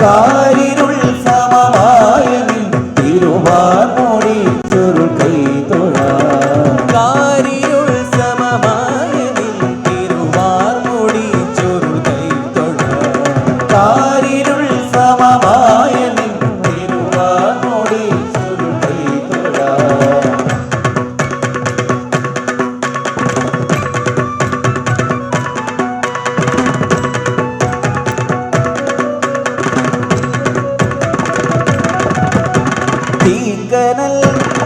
കാരിരുൾ സമമായ നിൻ തിരുവാർമൊഴി ചുരുൾ കൈ തൊഴാം കാരിരുൾ സമമായ നിൻ തിരുവാർമൊഴി ചുരുൾ കൈ തൊഴാം കാരിരുൾ സമമായ നിൻ തിരുവാർമൊഴി ചുരുൾ കൈ തൊഴാം തീക്കനൽ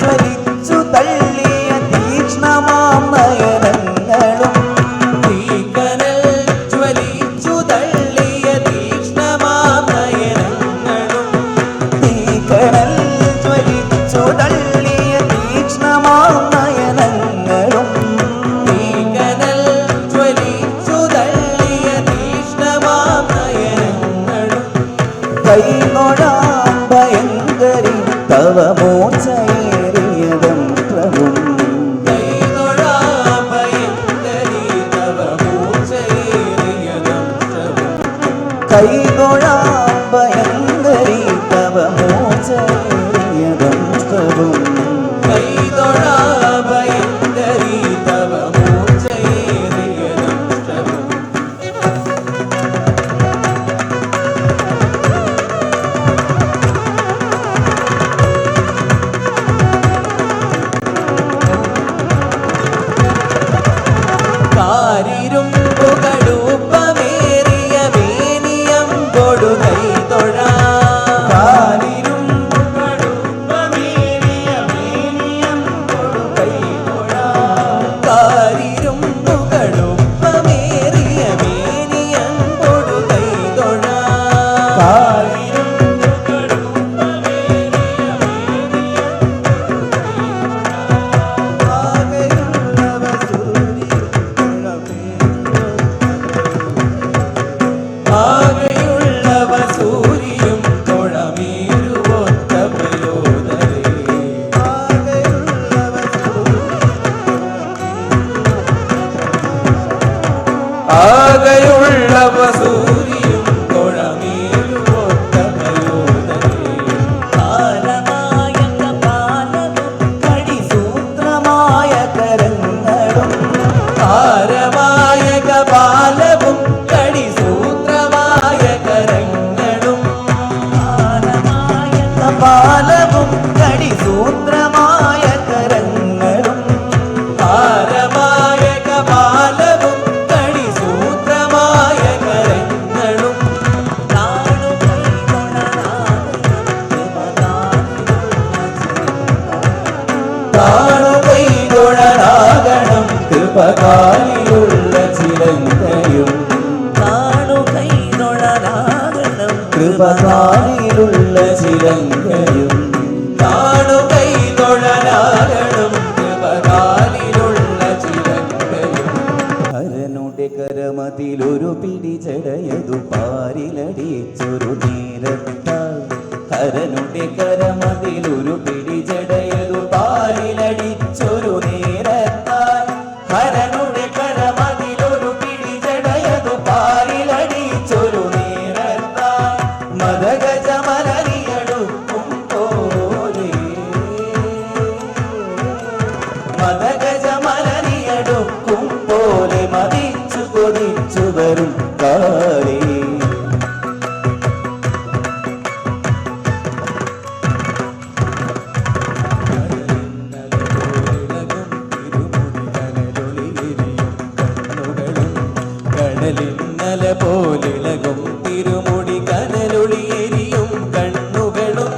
ജ്വലിച്ചു തള്ളിയ തീക്ഷ്ണമാം നയനങ്ങളും തീക്കനൽ ജ്വലിച്ചു തള്ളിയ തീക്ഷ്ണമാം നയനങ്ങളും തീക്കനൽ ജ്വലിച്ചു തള്ളിയ തീക്ഷ്ണമാം നയനങ്ങളും തീക്കനൽ ജ്വലിച്ചു തള്ളിയ തീക്ഷ്ണമാം നയനങ്ങളും കൈനൊഴാം ഭയങ്കരി തവ മൂർച്ചയേറിയതം പ്രഭും കൈതൊഴാം ഭയങ്കരി തവ മൂർച്ചയേറിയതം പ്രഭും കൈതൊഴാം ഭയങ്കരി തവ മൂർച്ചയേറിയതം പ്രഭും കൈതൊഴാം ഭയങ്കരി തവ മൂർച്ചയേറിയതം പ്രഭും കാരിരുമ്പു കടുപ്പമേറിയ മേനിയം കൊടു കൈതൊഴാം കാരിരുമ്പു കടുപ്പമേറിയ മേനിയം കൊടു കൈതൊഴാം കാരിരുമ്പു കടുപ്പമേറിയ മേനിയം കൊടു കൈതൊഴാം കാരിരുമ്പു കടുപ്പമേറിയ ആകെയുള്ളവ സൂര്യനും തൊഴമേറുവൊത്ത പ്രയോദരേ ആകെയുള്ളവ സൂര്യനും തൊഴമേറുവൊത്ത പ്രയോദരേ കാലമായ കപാലവും കടിസൂത്രമായ കരങ്ങളും ഭാരമായ കപാലവും കടിസൂത്രമായ കരങ്ങളും കാലമായ കപാലവും കടിസൂത്രമായ കരങ്ങളും ഭാരമായ കപാലവും കടിസൂത്രമായ കരങ്ങളും കാണുകൈതൊഴനാകണം കൃപകാലിലുള്ള ചിലങ്കയും കാണുകൈതൊഴനാകണം കൃപകാലിലുള്ള ചിലങ്കയും കാണുകൈതൊഴനാകണം കൃപകാലിലുള്ള ചിലങ്കയും ഹരനുടെ കരമതിലൊരു പിടി ജടയതു പാരിലടിച്ചൊരു നേരത്താൽ ഹരനുടെ കരമതിലൊരു പിടി ജടയതു പാരിലടിച്ചൊരു നേരത്താൽ ഹരനുടെ കരമതിലൊരു പിടി ജടയതു പാരിലടിച്ചൊരു നേരത്താൽ മദഗജമലരിയടുക്കും പോലെ മദഗജമലരിയടുക്കും പോലെ മതിച്ചു കൊതിച്ചു വരും കാലേ കടലിന്നല പോലിളകും തിരുമുടി കനലൊളിയെരിയും കണ്ണുകളും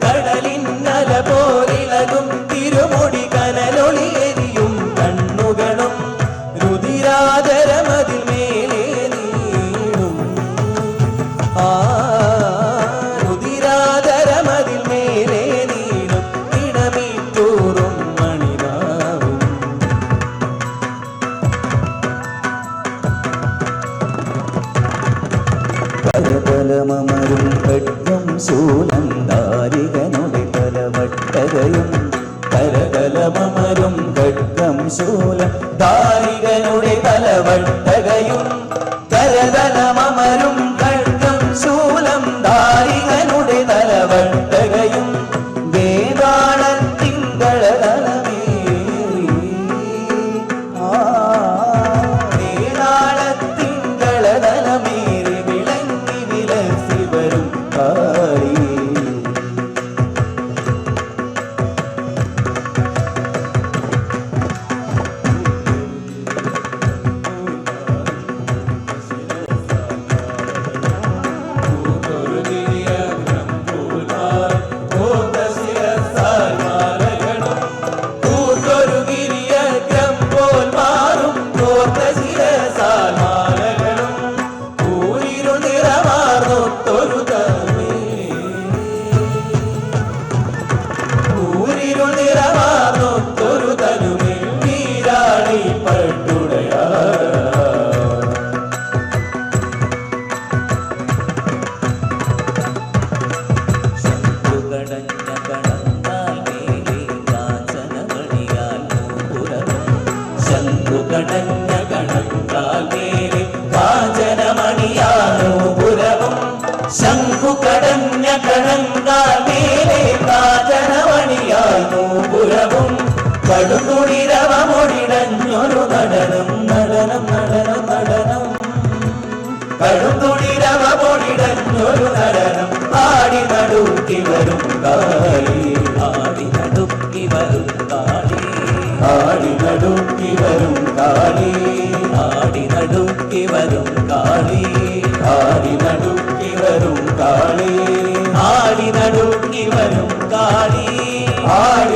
കടലിന്നല പോലിളകും തിരുമുടി കനലൊളിയെരിയും കണ്ണുകളും രുതിരാതരമതിൽ മേലെ നീളും രുതിരാതരമതിൽ മേലെ നീളും ഇടമീറ്റൂറും മണിനാവും കരതലമരും ഖഡ്ഗം ശൂലം ദാരികനുടെ തലവട്ടകയും കരതലമരും ഖഡ്ഗം ശൂലം ദാരികനുടെ തലവട്ടകയും കരതലമരും ഖഡ്ഗം ശൂലം കടുംതുടിരവമൊടിടഞ്ഞൊരു നടനം നടനം നടനം നടനം കടുംതുടിരവമൊടിടഞ്ഞൊരു നടനം ആടി നടുക്കി വരും കാളി ആടി നടുക്കി വരും കാളി ആടി നടുക്കി വരും കാളി ആടി നടുക്കി വരും കാളി ആടി നടുക്കി വരും കാളി ആടി നടുക്കി വരും കാളി ആടി